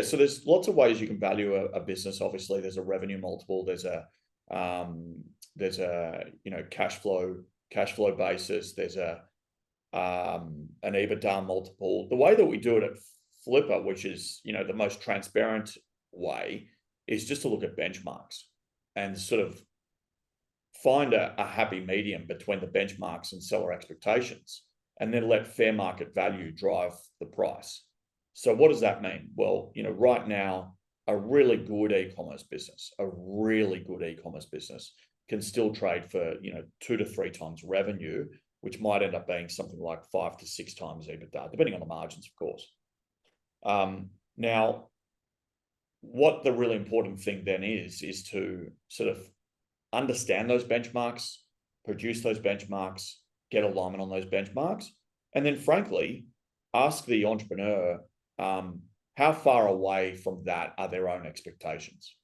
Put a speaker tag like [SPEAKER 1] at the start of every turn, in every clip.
[SPEAKER 1] so there's lots of ways you can value a business. Obviously, there's a revenue multiple, there's a cash flow basis, there's an EBITDA multiple. The way that we do it at Flippa, which is the most transparent way, is just to look at benchmarks and sort of find a happy medium between the benchmarks and seller expectations, and then let fair market value drive the price. So what does that mean? Well, right now, a really good e-commerce business can still trade for 2 to 3 times revenue, which might end up being something like 5 to 6 times EBITDA, depending on the margins, of course. Now, what the really important thing then is to sort of understand those benchmarks, produce those benchmarks, get alignment on those benchmarks, and then frankly, ask the entrepreneur, how far away from that are their own expectations?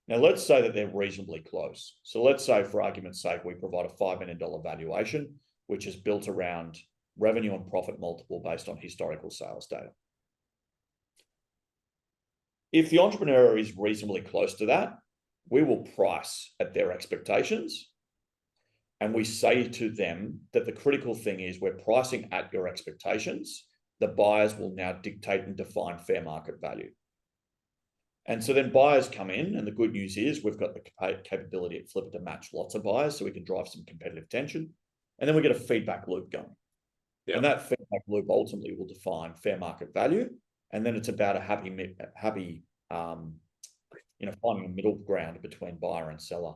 [SPEAKER 1] Now, let's say that they're reasonably close. So let's say, for argument's sake, we provide a $5 million valuation, which is built around revenue and profit multiple based on historical sales data. If the entrepreneur is reasonably close to that, we will price at their expectations. And we say to them that the critical thing is we're pricing at your expectations. The buyers will now dictate and define fair market value. And so then buyers come in, and the good news is we've got the capability at Flippa to match lots of buyers, so we can drive some competitive tension. And then we get a feedback loop going. Yeah. And that feedback loop ultimately will define fair market value. And then it's about a finding a middle ground between buyer and seller.